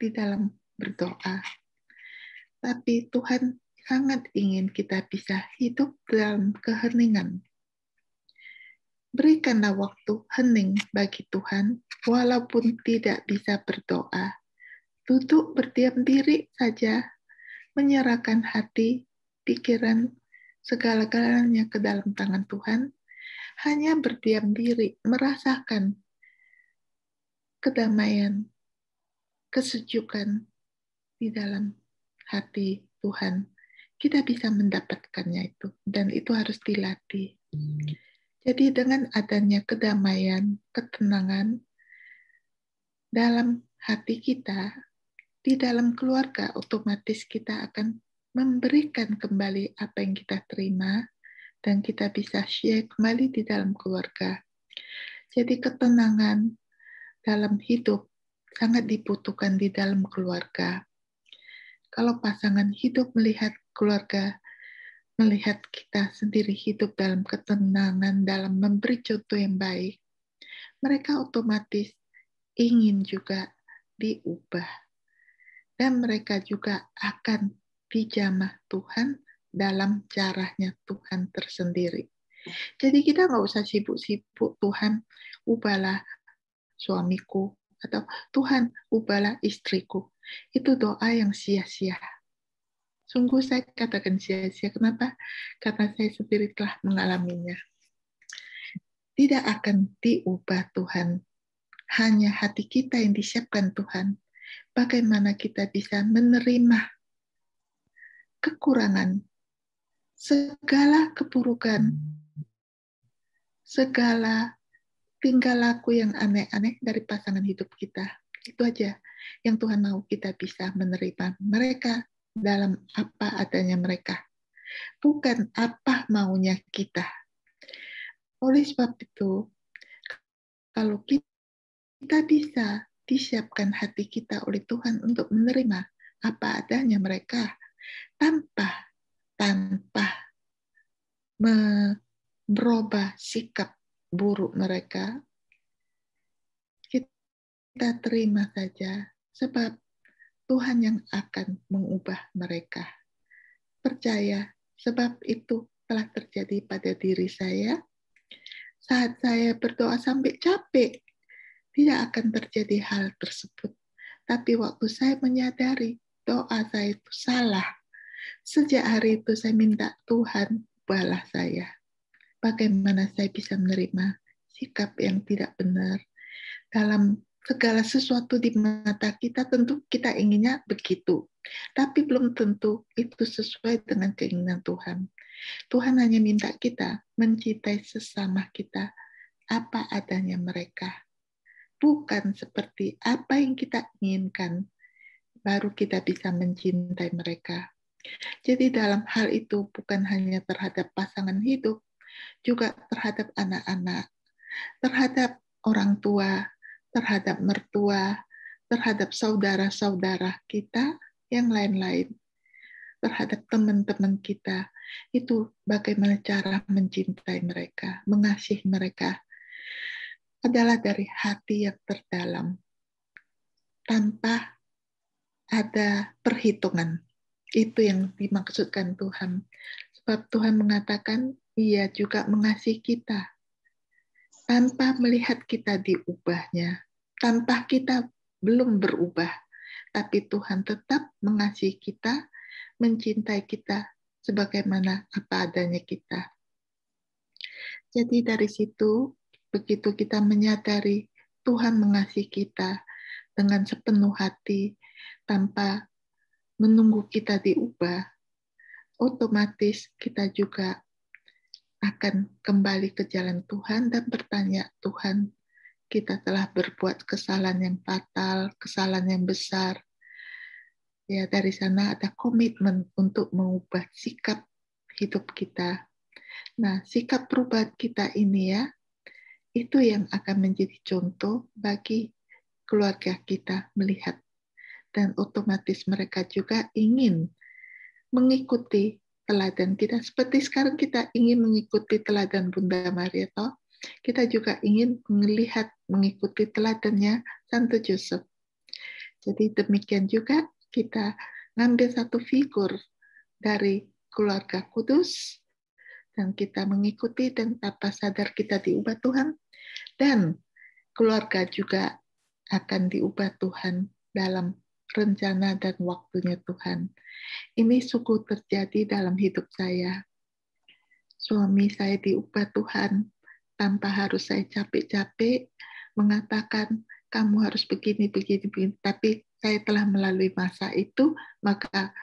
di dalam berdoa. Tapi Tuhan sangat ingin kita bisa hidup dalam keheningan. Berikanlah waktu hening bagi Tuhan, walaupun tidak bisa berdoa. Duduk berdiam diri saja, menyerahkan hati, pikiran, segala-galanya ke dalam tangan Tuhan, hanya berdiam diri, merasakan kedamaian, kesejukan di dalam hati Tuhan. Kita bisa mendapatkannya itu, dan itu harus dilatih. Jadi dengan adanya kedamaian, ketenangan, dalam hati kita di dalam keluarga, otomatis kita akan memberikan kembali apa yang kita terima dan kita bisa share kembali di dalam keluarga. Jadi ketenangan dalam hidup sangat dibutuhkan di dalam keluarga. Kalau pasangan hidup melihat keluarga, melihat kita sendiri hidup dalam ketenangan, dalam memberi contoh yang baik, mereka otomatis ingin juga diubah. Dan mereka juga akan dijamah Tuhan dalam caranya Tuhan tersendiri. Jadi kita nggak usah sibuk-sibuk, Tuhan ubahlah suamiku, atau Tuhan ubahlah istriku. Itu doa yang sia-sia. Sungguh saya katakan sia-sia. Kenapa? Karena saya sendiri telah mengalaminya. Tidak akan diubah Tuhan. Hanya hati kita yang disiapkan Tuhan. Bagaimana kita bisa menerima kekurangan, segala keburukan, segala tingkah laku yang aneh-aneh dari pasangan hidup kita. Itu aja yang Tuhan mau, kita bisa menerima mereka dalam apa adanya mereka. Bukan apa maunya kita. Oleh sebab itu, kalau kita bisa disiapkan hati kita oleh Tuhan untuk menerima apa adanya mereka tanpa merubah sikap buruk mereka, kita terima saja, sebab Tuhan yang akan mengubah mereka. Percaya, sebab itu telah terjadi pada diri saya. Saat saya berdoa sampai capek, tidak akan terjadi hal tersebut. Tapi waktu saya menyadari doa saya itu salah, sejak hari itu saya minta Tuhan, ubahlah saya. Bagaimana saya bisa menerima sikap yang tidak benar dalam segala sesuatu di mata kita. Tentu kita inginnya begitu, tapi belum tentu itu sesuai dengan keinginan Tuhan. Tuhan hanya minta kita mencintai sesama kita apa adanya mereka, bukan seperti apa yang kita inginkan, baru kita bisa mencintai mereka. Jadi dalam hal itu bukan hanya terhadap pasangan hidup, juga terhadap anak-anak, terhadap orang tua, terhadap mertua, terhadap saudara-saudara kita yang lain-lain, terhadap teman-teman kita. Itu bagaimana cara mencintai mereka, mengasihi mereka, adalah dari hati yang terdalam, tanpa ada perhitungan. Itu yang dimaksudkan Tuhan. Sebab Tuhan mengatakan, Ia juga mengasihi kita, tanpa melihat kita diubahnya, tanpa kita belum berubah, tapi Tuhan tetap mengasihi kita, mencintai kita, sebagaimana apa adanya kita. Jadi dari situ, begitu kita menyadari Tuhan mengasihi kita dengan sepenuh hati, tanpa menunggu kita diubah, otomatis kita juga akan kembali ke jalan Tuhan dan bertanya, Tuhan, kita telah berbuat kesalahan yang fatal, kesalahan yang besar. Ya, dari sana ada komitmen untuk mengubah sikap hidup kita. Nah, sikap perubahan kita ini ya, itu yang akan menjadi contoh bagi keluarga kita melihat. Dan otomatis mereka juga ingin mengikuti teladan kita. Seperti sekarang kita ingin mengikuti teladan Bunda Maria, toh? Kita juga ingin melihat, mengikuti teladannya Santo Joseph. Jadi demikian juga kita ngambil satu figur dari keluarga kudus, dan kita mengikuti, dan tanpa sadar kita diubah Tuhan, dan keluarga juga akan diubah Tuhan dalam rencana dan waktunya Tuhan. Ini sungguh terjadi dalam hidup saya. Suami saya diubah Tuhan tanpa harus saya capek-capek mengatakan kamu harus begini, begini, begini. Tapi saya telah melalui masa itu, maka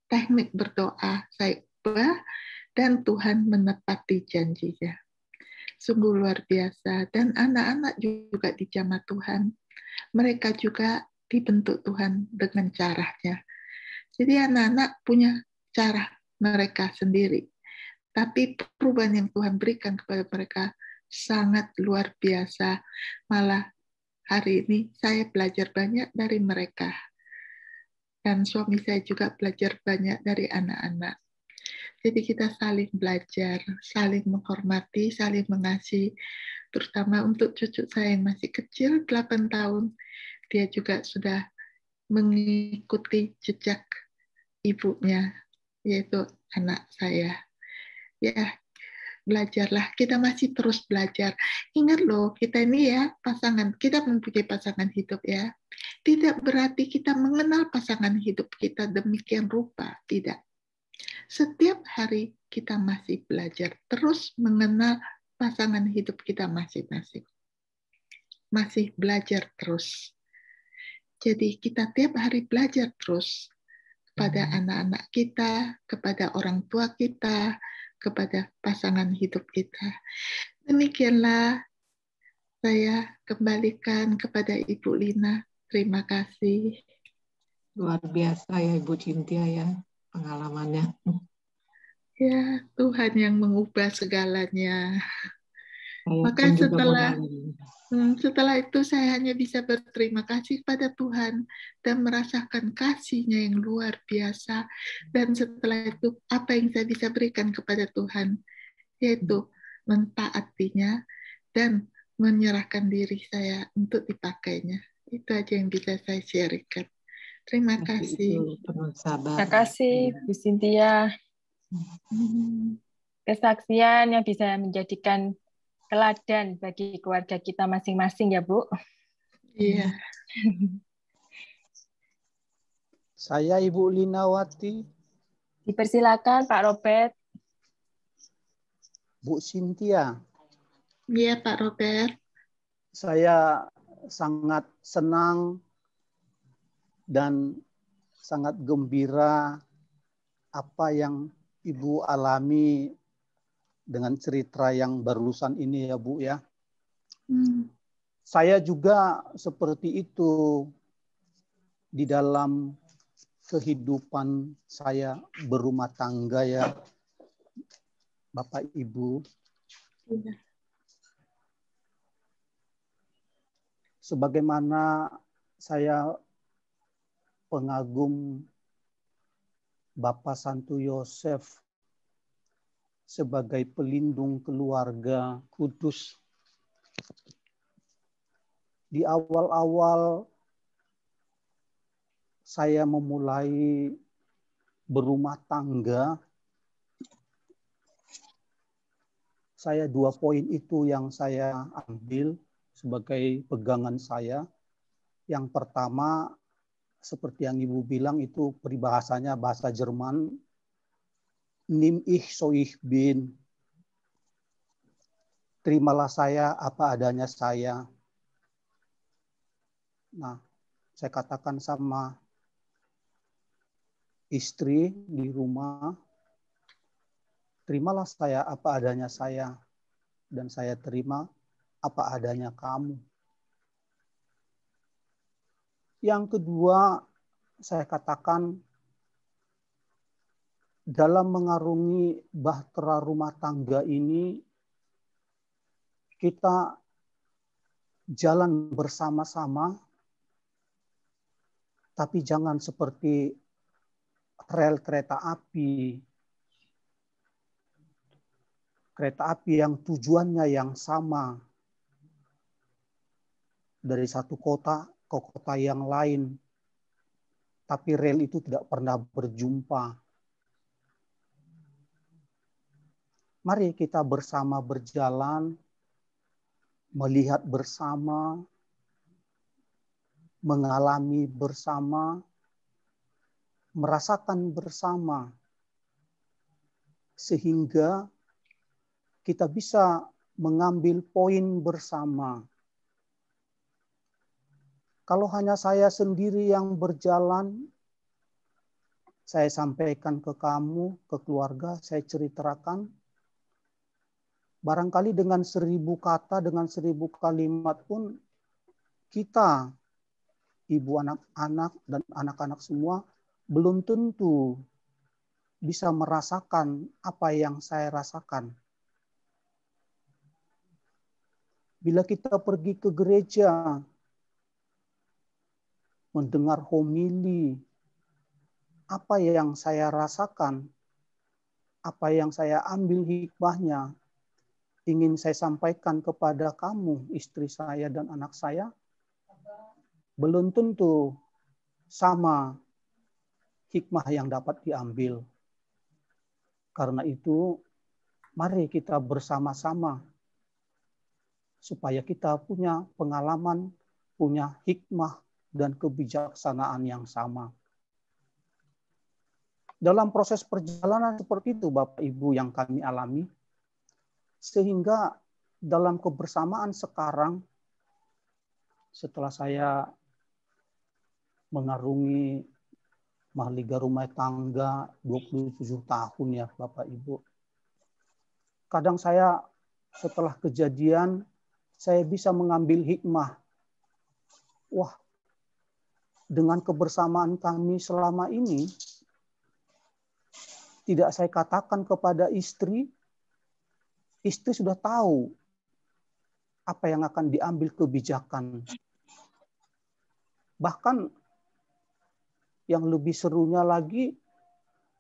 teknik berdoa saya ubah, dan Tuhan menepati janjinya. Sungguh luar biasa. Dan anak-anak juga dijamah Tuhan. Mereka juga dibentuk Tuhan dengan caranya. Jadi anak-anak punya cara mereka sendiri. Tapi perubahan yang Tuhan berikan kepada mereka sangat luar biasa. Malah hari ini saya belajar banyak dari mereka. Dan suami saya juga belajar banyak dari anak-anak. Jadi kita saling belajar, saling menghormati, saling mengasihi. Terutama untuk cucu saya yang masih kecil, 8 tahun. Dia juga sudah mengikuti jejak ibunya, yaitu anak saya. Ya, belajarlah. Kita masih terus belajar. Ingat loh, kita ini ya pasangan, kita mempunyai pasangan hidup ya. Tidak berarti kita mengenal pasangan hidup kita demikian rupa, tidak. Setiap hari kita masih belajar terus mengenal pasangan hidup kita masing-masing. Masih belajar terus. Jadi kita tiap hari belajar terus kepada anak-anak kita, kepada orang tua kita, kepada pasangan hidup kita. Demikianlah saya kembalikan kepada Ibu Lina. Terima kasih. Luar biasa ya Ibu Cynthia ya pengalamannya. Ya, Tuhan yang mengubah segalanya. Saya Maka pun juga setelah itu saya hanya bisa berterima kasih pada Tuhan dan merasakan kasih-Nya yang luar biasa. Dan setelah itu apa yang saya bisa berikan kepada Tuhan, yaitu mentaatinya dan menyerahkan diri saya untuk dipakainya. Itu aja yang bisa saya sharekan. Terima kasih. Terima kasih Bu Cynthia. Kesaksian yang bisa menjadikan teladan bagi keluarga kita masing-masing ya Bu. Iya. Saya Ibu Linawati. Dipersilakan Pak Robert. Bu Cynthia. Iya Pak Robert. Saya sangat senang dan sangat gembira apa yang Ibu alami dengan cerita yang barusan ini ya Bu ya. Saya juga seperti itu di dalam kehidupan saya berumah tangga ya Bapak Ibu. Sebagaimana saya pengagum Bapak Santo Yosef sebagai pelindung keluarga kudus. Di awal-awal saya memulai berumah tangga, saya 2 poin itu yang saya ambil sebagai pegangan saya. Yang pertama, seperti yang Ibu bilang itu peribahasanya bahasa Jerman, nimm ich so ich bin. Terimalah saya apa adanya saya. Nah, saya katakan sama istri di rumah, terimalah saya apa adanya saya, dan saya terima apa adanya kamu. Yang kedua, saya katakan dalam mengarungi bahtera rumah tangga ini, kita jalan bersama-sama, tapi jangan seperti rel kereta api. Kereta api yang tujuannya yang sama. Dari satu kota ke kota yang lain. Tapi rel itu tidak pernah berjumpa. Mari kita bersama berjalan, melihat bersama, mengalami bersama, merasakan bersama, sehingga kita bisa mengambil poin bersama. Kalau hanya saya sendiri yang berjalan, saya sampaikan ke kamu, ke keluarga, saya ceritakan, barangkali dengan 1000 kata, dengan 1000 kalimat pun kita ibu anak-anak dan anak-anak semua belum tentu bisa merasakan apa yang saya rasakan. Bila kita pergi ke gereja, mendengar homili, apa yang saya rasakan, apa yang saya ambil hikmahnya, ingin saya sampaikan kepada kamu, istri saya dan anak saya, belum tentu sama hikmah yang dapat diambil. Karena itu, mari kita bersama-sama supaya kita punya pengalaman, punya hikmah dan kebijaksanaan yang sama. Dalam proses perjalanan seperti itu, Bapak Ibu, yang kami alami, sehingga dalam kebersamaan sekarang, setelah saya mengarungi mahliga rumah tangga 27 tahun ya Bapak Ibu. Kadang saya setelah kejadian, saya bisa mengambil hikmah. Wah, dengan kebersamaan kami selama ini, tidak saya katakan kepada istri sudah tahu apa yang akan diambil kebijakan. Bahkan yang lebih serunya lagi,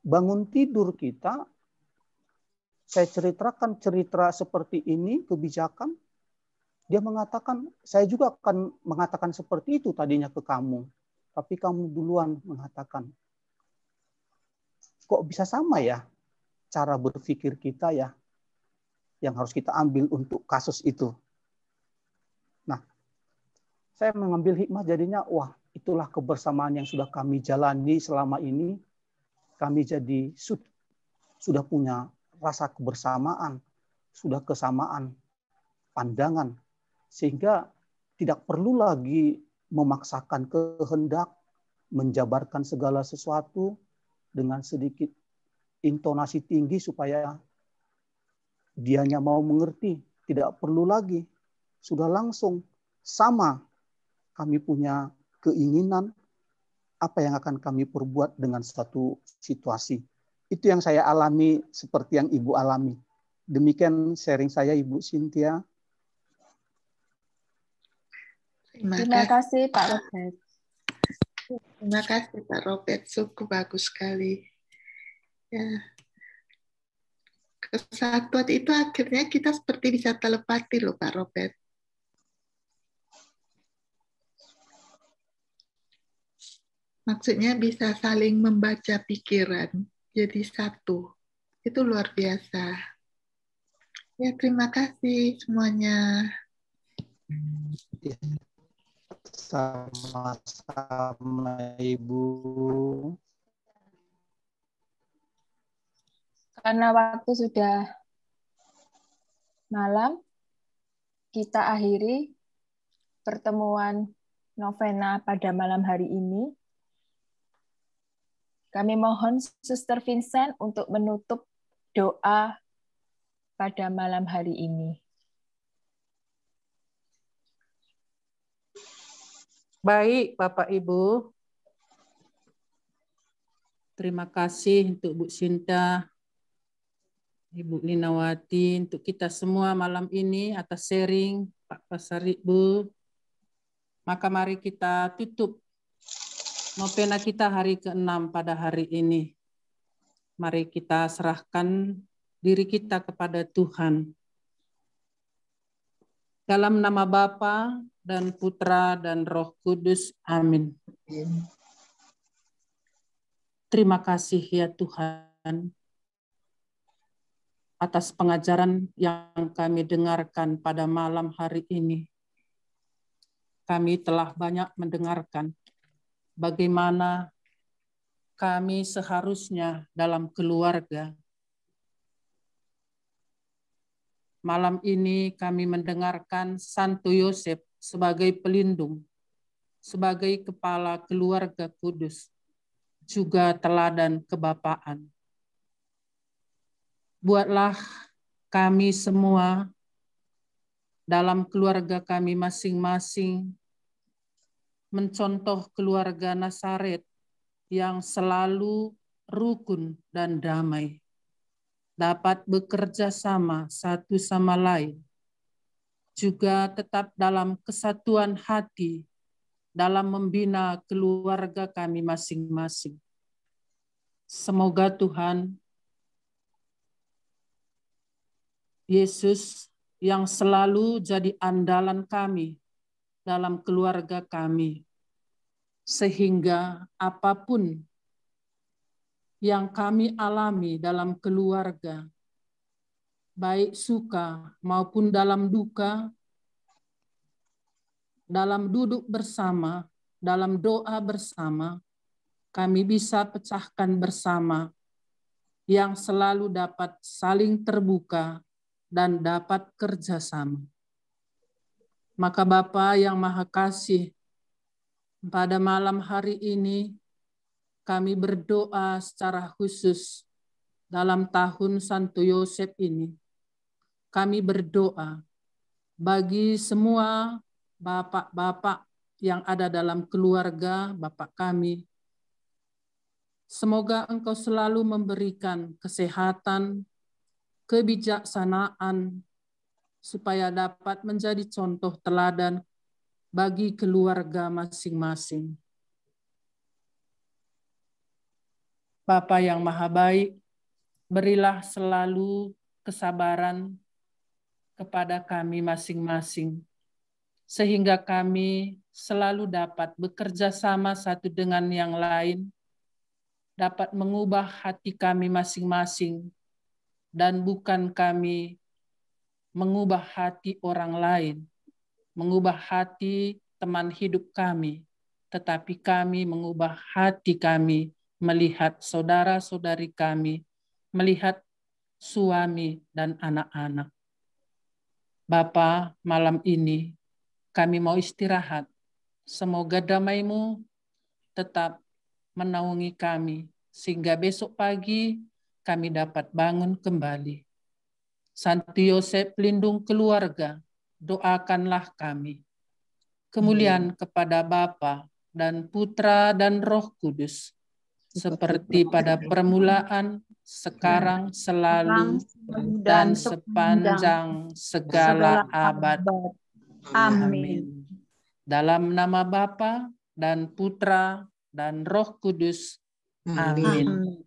bangun tidur kita, saya ceritakan cerita seperti ini, kebijakan, dia mengatakan, saya juga akan mengatakan seperti itu tadinya ke kamu, tapi kamu duluan mengatakan. Kok bisa sama ya cara berpikir kita ya, yang harus kita ambil untuk kasus itu. Nah, saya mengambil hikmah jadinya, wah, itulah kebersamaan yang sudah kami jalani selama ini. Kami jadi sudah punya rasa kebersamaan, sudah kesamaan pandangan, sehingga tidak perlu lagi memaksakan kehendak, menjabarkan segala sesuatu dengan sedikit intonasi tinggi supaya dianya mau mengerti. Tidak perlu lagi, sudah langsung sama kami punya keinginan apa yang akan kami perbuat dengan suatu situasi. Itu yang saya alami seperti yang Ibu alami. Demikian sharing saya, Ibu Cynthia. Terima kasih Pak Robert. Terima kasih Pak Robert, sungguh bagus sekali. Ya. Kesatuan itu akhirnya kita seperti bisa telepati loh Pak Robert. Maksudnya bisa saling membaca pikiran, jadi satu. Itu luar biasa. Ya, terima kasih semuanya. Sama-sama Ibu. Karena waktu sudah malam, kita akhiri pertemuan novena pada malam hari ini. Kami mohon Suster Vincent untuk menutup doa pada malam hari ini. Baik, Bapak Ibu. Terima kasih untuk Bu Sinta, Ibu Linawati, untuk kita semua malam ini atas sharing Pak Pasari Bu. Maka mari kita tutup novena kita hari ke-6 pada hari ini. Mari kita serahkan diri kita kepada Tuhan. Dalam nama Bapa dan Putra dan Roh Kudus. Amin. Terima kasih ya Tuhan atas pengajaran yang kami dengarkan pada malam hari ini. Kami telah banyak mendengarkan bagaimana kami seharusnya dalam keluarga. Malam ini kami mendengarkan Santo Yosef sebagai pelindung, sebagai kepala keluarga kudus, juga teladan kebapaan. Buatlah kami semua dalam keluarga kami masing-masing mencontoh keluarga Nazaret yang selalu rukun dan damai, dapat bekerja sama satu sama lain, juga tetap dalam kesatuan hati dalam membina keluarga kami masing-masing. Semoga Tuhan Yesus yang selalu jadi andalan kami dalam keluarga kami, sehingga apapun yang kami alami dalam keluarga, baik suka maupun dalam duka, dalam duduk bersama, dalam doa bersama, kami bisa pecahkan bersama, yang selalu dapat saling terbuka dan dapat kerjasama. Maka Bapa yang Maha Kasih, pada malam hari ini kami berdoa secara khusus dalam tahun Santo Yosef ini. Kami berdoa bagi semua bapak-bapak yang ada dalam keluarga Bapak kami. Semoga Engkau selalu memberikan kesehatan, kebijaksanaan, supaya dapat menjadi contoh teladan bagi keluarga masing-masing. Bapa yang Maha Baik, berilah selalu kesabaran kepada kami masing-masing, sehingga kami selalu dapat bekerja sama satu dengan yang lain, dapat mengubah hati kami masing-masing, dan bukan kami mengubah hati orang lain, mengubah hati teman hidup kami, tetapi kami mengubah hati kami melihat saudara-saudari kami, melihat suami dan anak-anak. Bapa, malam ini kami mau istirahat. Semoga damai-Mu tetap menaungi kami, sehingga besok pagi kami dapat bangun kembali. Santo Yosef, pelindung keluarga, doakanlah kami. Kemuliaan kepada Bapa dan Putra dan Roh Kudus, seperti pada permulaan, sekarang, selalu, dan sepanjang segala abad. Amin. Dalam nama Bapa dan Putra dan Roh Kudus. Amin.